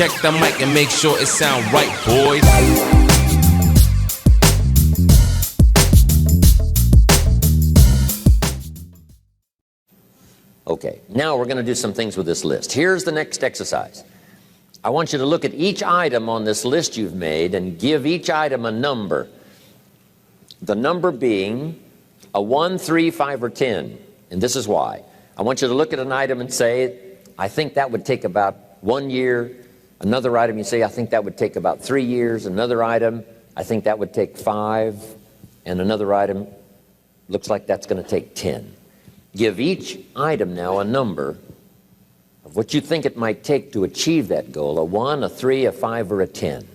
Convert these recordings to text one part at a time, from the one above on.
check the mic and make sure it sound right, boys. Okay, now we're going to do some things with this list. Here's the next exercise. I want you to look at each item on this list you've made and give each item a number. The number being a 1, 3, 5, or 10. And this is why. I want you to look at an item and say, I think that would take about 1 year. Another item you say, I think that would take about 3 years. Another item, I think that would take 5. And another item, looks like that's going to take 10. Give each item now a number of what you think it might take to achieve that goal, a 1, a 3, a 5, or a 10.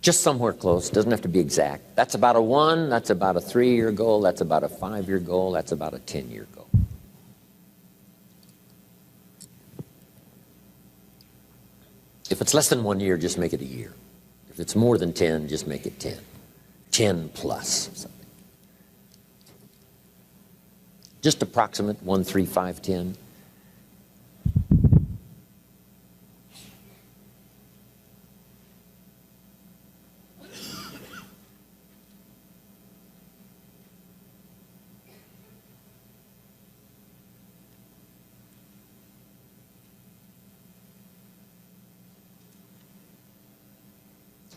Just somewhere close, doesn't have to be exact. That's about a 1, that's about a 3-year goal, that's about a 5-year goal, that's about a 10-year goal. If it's less than 1 year, just make it a year. If it's more than 10, just make it 10. 10 plus something. Just approximate 1, 3, 5, 10.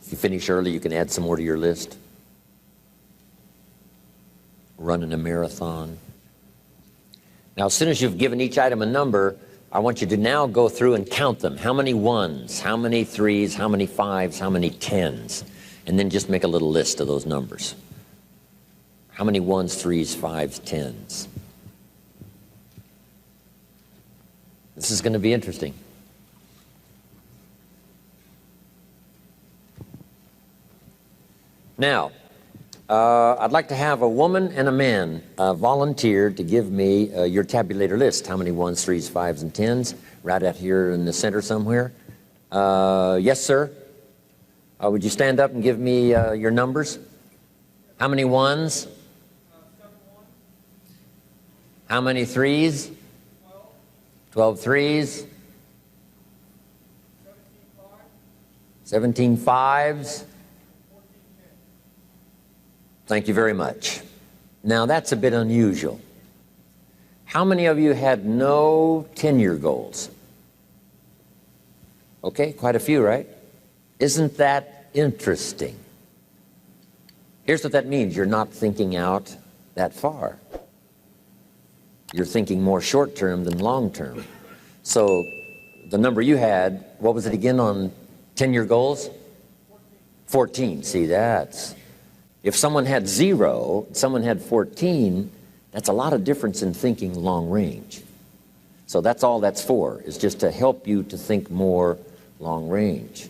If you finish early, you can add some more to your list. Running a marathon. Now, as soon as you've given each item a number, I want you to now go through and count them. How many 1s, how many 3s, how many 5s, how many 10s? And then just make a little list of those numbers. How many 1s, 3s, 5s, 10s? This is going to be interesting. Now, I'd like to have a woman and a man volunteer to give me your tabulator list. How many 1s, 3s, 5s, and 10s? Right out here in the center somewhere. Yes, sir. Would you stand up and give me your numbers? How many 1s? 7 How many 3s? 12 3s. 17 5s. Thank you very much. Now that's a bit unusual. How many of you had no 10-year goals? Okay, quite a few, right? Isn't that interesting? Here's what that means. You're not thinking out that far. You're thinking more short-term than long-term. So the number you had, what was it again on 10-year goals? 14. See, that's... If someone had 0, someone had 14, that's a lot of difference in thinking long range. So that's all that's for, is just to help you to think more long range.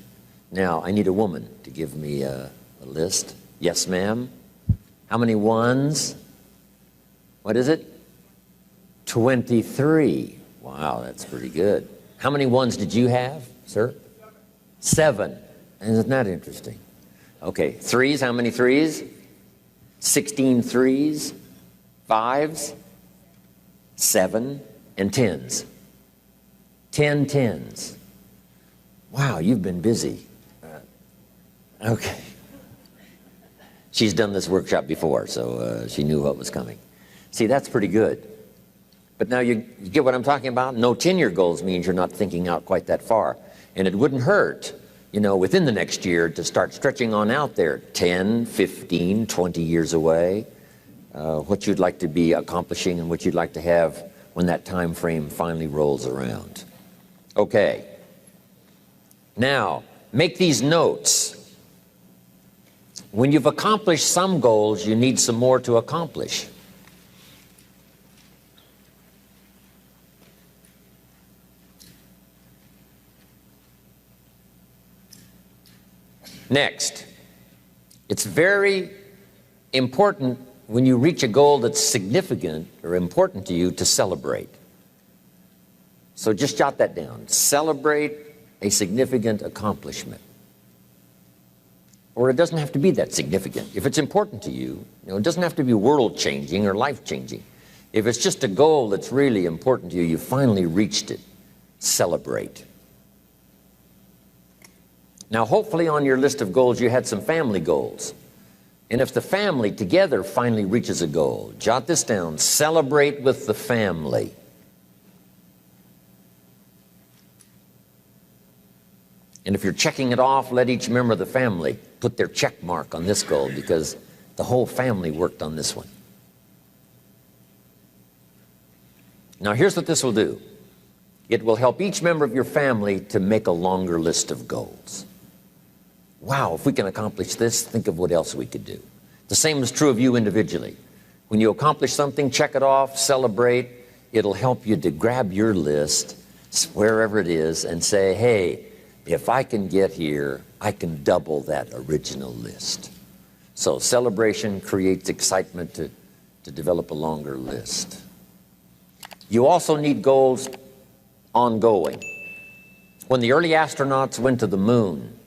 Now, I need a woman to give me a list. Yes, ma'am. How many 1s? What is it? 23. Wow, that's pretty good. How many 1s did you have, sir? 7. Isn't that interesting? Okay, 3s, how many 3s? 16 3s, 5s, 7, and 10s. 10 10s. Wow, you've been busy. Okay. She's done this workshop before, so she knew what was coming. See, that's pretty good. But now you get what I'm talking about? No 10-year goals means you're not thinking out quite that far. And it wouldn't hurt, you know, within the next year to start stretching on out there, 10, 15, 20 years away, what you'd like to be accomplishing and what you'd like to have when that time frame finally rolls around. Okay. Now, make these notes. When you've accomplished some goals, you need some more to accomplish. Next, it's very important when you reach a goal that's significant or important to you to celebrate. So just jot that down. Celebrate a significant accomplishment. Or it doesn't have to be that significant. If it's important to you, it doesn't have to be world-changing or life-changing. If it's just a goal that's really important to you, you finally reached it, celebrate. Now, hopefully on your list of goals, you had some family goals. And if the family together finally reaches a goal, jot this down, celebrate with the family. And if you're checking it off, let each member of the family put their check mark on this goal, because the whole family worked on this one. Now, here's what this will do. It will help each member of your family to make a longer list of goals. Wow, if we can accomplish this, think of what else we could do. The same is true of you individually. When you accomplish something, check it off, celebrate. It'll help you to grab your list, wherever it is, and say, hey, if I can get here, I can double that original list. So celebration creates excitement to develop a longer list. You also need goals ongoing. When the early astronauts went to the moon,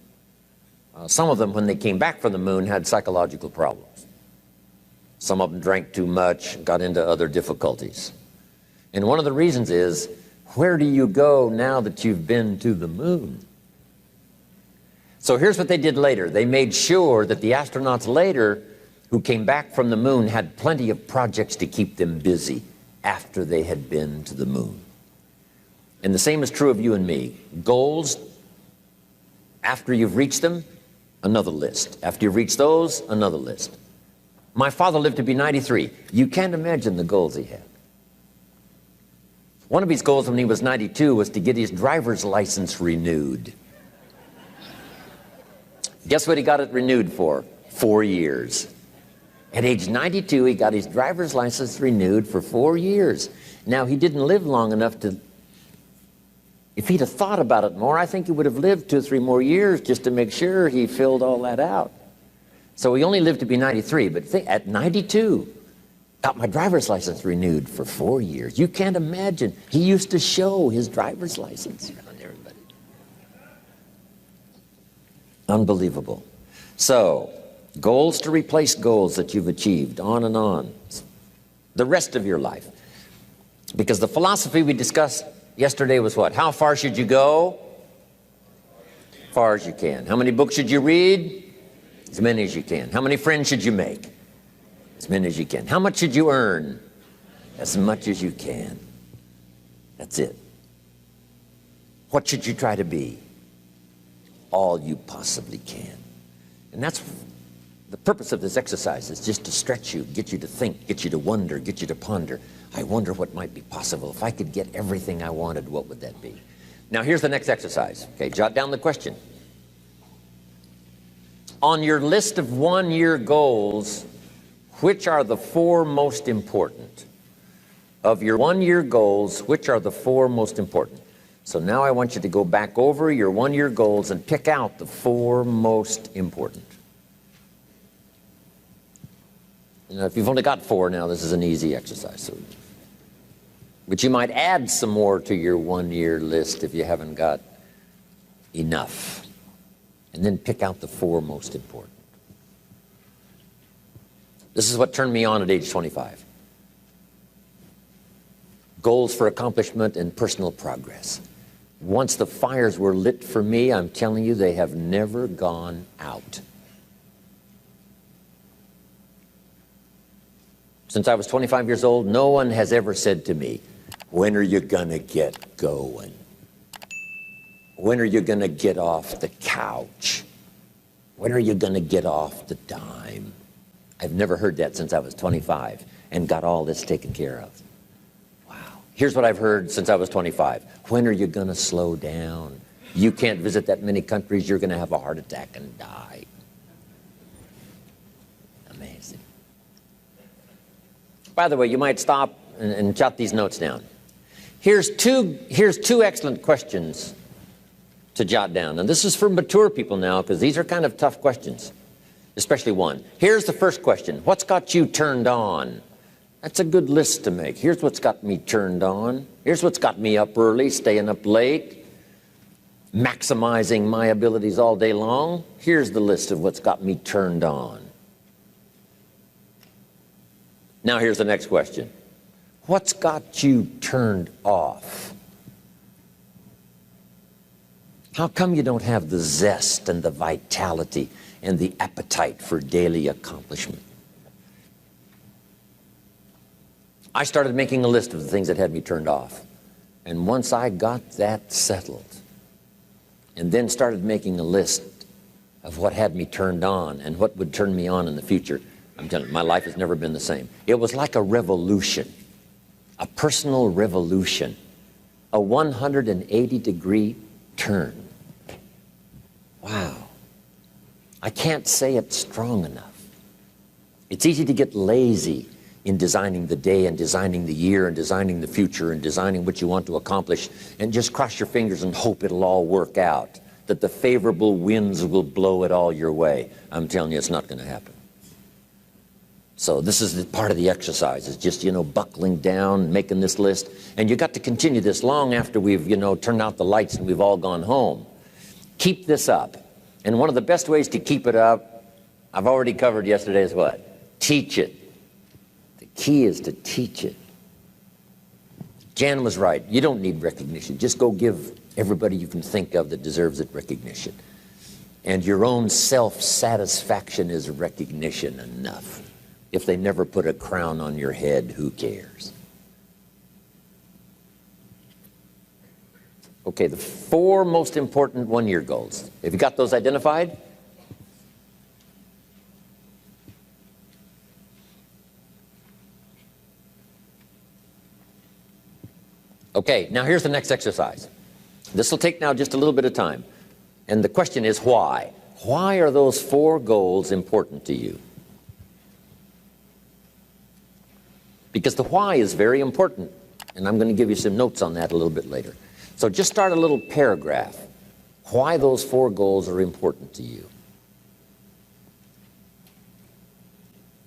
some of them, when they came back from the moon, had psychological problems. Some of them drank too much, got into other difficulties. And one of the reasons is, where do you go now that you've been to the moon? So here's what they did later. They made sure that the astronauts later, who came back from the moon, had plenty of projects to keep them busy after they had been to the moon. And the same is true of you and me. Goals, after you've reached them, another list. After you've reached those, another list. My father lived to be 93. You can't imagine the goals he had. One of his goals when he was 92 was to get his driver's license renewed. Guess what he got it renewed for? 4 years. At age 92, he got his driver's license renewed for 4 years. Now, he didn't live long enough to... If he'd have thought about it more, I think he would have lived 2 or 3 more years just to make sure he filled all that out. So he only lived to be 93, but at 92, got my driver's license renewed for 4 years. You can't imagine. He used to show his driver's license around everybody. Unbelievable. So, goals to replace goals that you've achieved, on and on. The rest of your life. Because the philosophy we discussed yesterday was what? How far should you go? As far as you can. How many books should you read? As many as you can. How many friends should you make? As many as you can. How much should you earn? As much as you can. That's it. What should you try to be? All you possibly can. And that's the purpose of this exercise, is just to stretch you, get you to think, get you to wonder, get you to ponder. I wonder what might be possible. If I could get everything I wanted, what would that be? Now, here's the next exercise. Okay, jot down the question. On your list of one-year goals, which are the 4 most important? Of your one-year goals, which are the 4 most important? So now I want you to go back over your one-year goals and pick out the 4 most important. Now, if you've only got 4 now, this is an easy exercise. But you might add some more to your one-year list if you haven't got enough. And then pick out the 4 most important. This is what turned me on at age 25. Goals for accomplishment and personal progress. Once the fires were lit for me, I'm telling you, they have never gone out. Since I was 25 years old, no one has ever said to me, when are you gonna get going? When are you gonna get off the couch? When are you gonna get off the dime? I've never heard that since I was 25 and got all this taken care of. Wow. Here's what I've heard since I was 25. When are you gonna slow down? You can't visit that many countries, you're gonna have a heart attack and die. Amazing. By the way, you might stop and jot these notes down. Here's two excellent questions to jot down. And this is for mature people now, because these are kind of tough questions, especially one. Here's the first question. What's got you turned on? That's a good list to make. Here's what's got me turned on. Here's what's got me up early, staying up late, maximizing my abilities all day long. Here's the list of what's got me turned on. Now here's the next question. What's got you turned off? How come you don't have the zest and the vitality and the appetite for daily accomplishment? I started making a list of the things that had me turned off. And once I got that settled, and then started making a list of what had me turned on and what would turn me on in the future, I'm telling you, my life has never been the same. It was like a revolution, a personal revolution, a 180-degree turn. Wow. I can't say it strong enough. It's easy to get lazy in designing the day and designing the year and designing the future and designing what you want to accomplish and just cross your fingers and hope it'll all work out, that the favorable winds will blow it all your way. I'm telling you, it's not going to happen. So this is the part of the exercise, is just, buckling down, making this list. And you got to continue this long after we've, turned out the lights and we've all gone home. Keep this up. And one of the best ways to keep it up, I've already covered yesterday, is what? Teach it. The key is to teach it. Jan was right. You don't need recognition. Just go give everybody you can think of that deserves it recognition. And your own self-satisfaction is recognition enough. If they never put a crown on your head, who cares? Okay, the 4 most important one-year goals. Have you got those identified? Okay, now here's the next exercise. This will take now just a little bit of time. And the question is why? Why are those 4 goals important to you? Because the why is very important. And I'm going to give you some notes on that a little bit later. So just start a little paragraph. Why those 4 goals are important to you.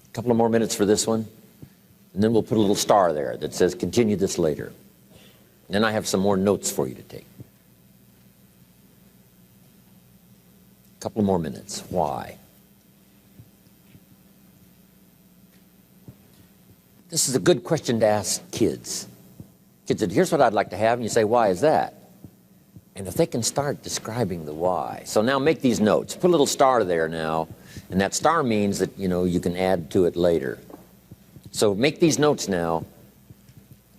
A couple of more minutes for this one. And then we'll put a little star there that says continue this later. Then I have some more notes for you to take. A couple more minutes. Why? This is a good question to ask kids. Kids said, here's what I'd like to have. And you say, why is that? And if they can start describing the why. So now make these notes. Put a little star there now. And that star means that, you can add to it later. So make these notes now.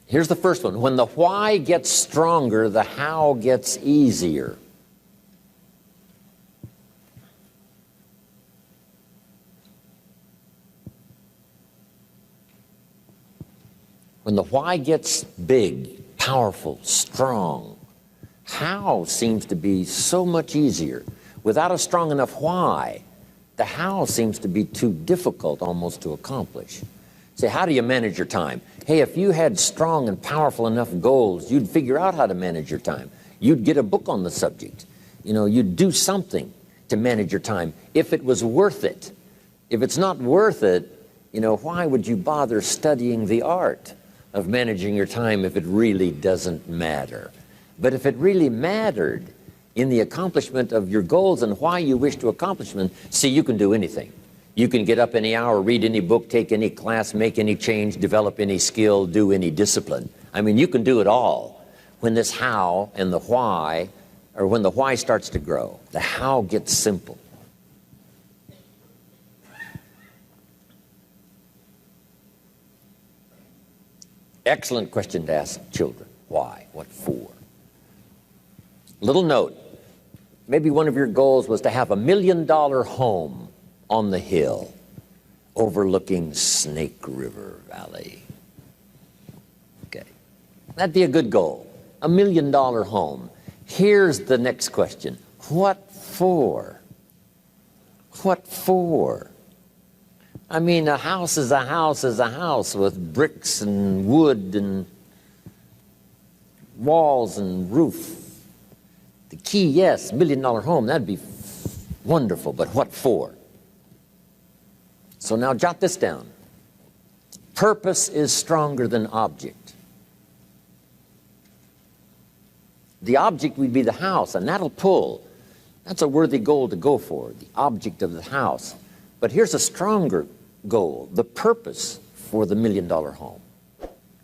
Here's the first one. When the why gets stronger, the how gets easier. When the why gets big, powerful, strong, how seems to be so much easier. Without a strong enough why, the how seems to be too difficult almost to accomplish. Say, how do you manage your time? Hey, if you had strong and powerful enough goals, you'd figure out how to manage your time. You'd get a book on the subject. You'd do something to manage your time if it was worth it. If it's not worth it, why would you bother studying the art of managing your time if it really doesn't matter? But if it really mattered in the accomplishment of your goals and why you wish to accomplish them, see, you can do anything. You can get up any hour, read any book, take any class, make any change, develop any skill, do any discipline. I mean, you can do it all. When this how and the why, or when the why starts to grow, the how gets simple. Excellent question to ask children. Why? What for? Little note. Maybe one of your goals was to have $1 million home on the hill overlooking Snake River Valley. Okay. That'd be a good goal. $1 million home. Here's the next question. What for? What for? I mean, a house is a house is a house with bricks and wood and walls and roof. The key, yes, $1 million home, that'd be wonderful, but what for? So now jot this down. Purpose is stronger than object. The object would be the house, and that'll pull. That's a worthy goal to go for, the object of the house. But here's a stronger goal, the purpose for the $1 million home.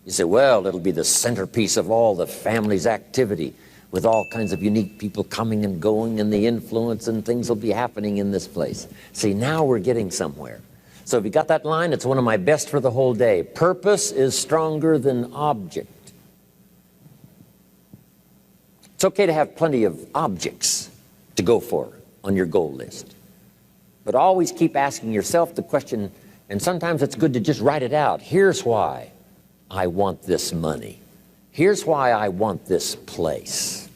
You say, well, it'll be the centerpiece of all the family's activity with all kinds of unique people coming and going and the influence and things will be happening in this place. See, now we're getting somewhere. So if you got that line, it's one of my best for the whole day. Purpose is stronger than object. It's okay to have plenty of objects to go for on your goal list. But always keep asking yourself the question, and sometimes it's good to just write it out. Here's why I want this money. Here's why I want this place.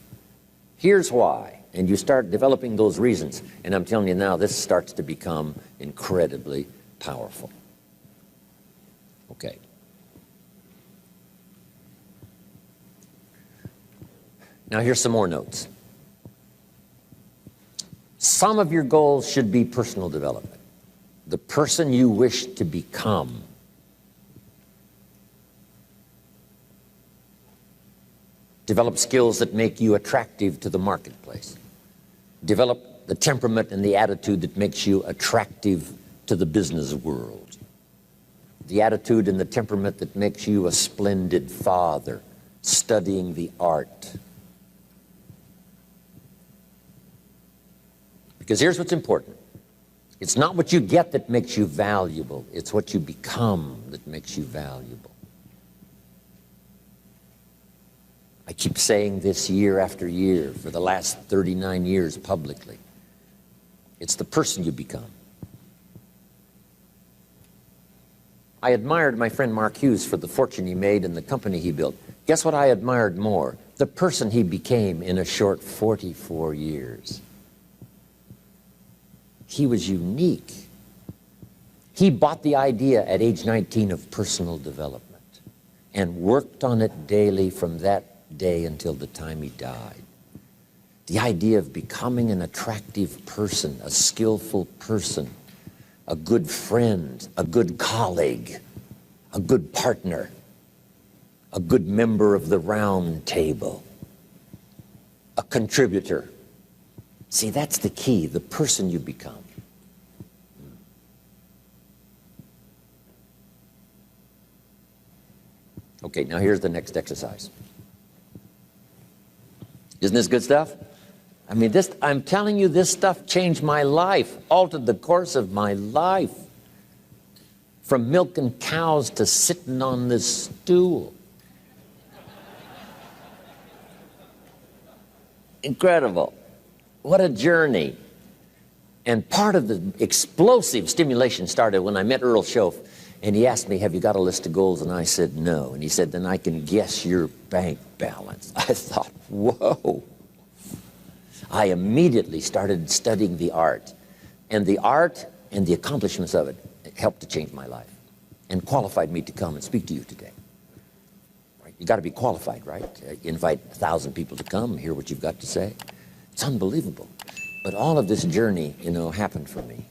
Here's why. And you start developing those reasons. And I'm telling you now, this starts to become incredibly powerful. Okay. Now here's some more notes. Some of your goals should be personal development. The person you wish to become. Develop skills that make you attractive to the marketplace. Develop the temperament and the attitude that makes you attractive to the business world. The attitude and the temperament that makes you a splendid father, studying the art. Because here's what's important. It's not what you get that makes you valuable. It's what you become that makes you valuable. I keep saying this year after year for the last 39 years publicly. It's the person you become. I admired my friend Mark Hughes for the fortune he made and the company he built. Guess what I admired more? The person he became in a short 44 years. He was unique. He bought the idea at age 19 of personal development and worked on it daily from that day until the time he died. The idea of becoming an attractive person, a skillful person, a good friend, a good colleague, a good partner, a good member of the round table, a contributor. See, that's the key, the person you become. Okay, now here's the next exercise. Isn't this good stuff? I mean, I'm telling you, this stuff changed my life, altered the course of my life. From milking cows to sitting on this stool. Incredible. What a journey. And part of the explosive stimulation started when I met Earl Schoaf, and he asked me, have you got a list of goals? And I said, no. And he said, then I can guess your bank balance. I thought, whoa. I immediately started studying the art. And the art and the accomplishments of it helped to change my life and qualified me to come and speak to you today. Right? You got to be qualified, right? Invite 1,000 people to come, hear what you've got to say. It's unbelievable. But all of this journey, happened for me.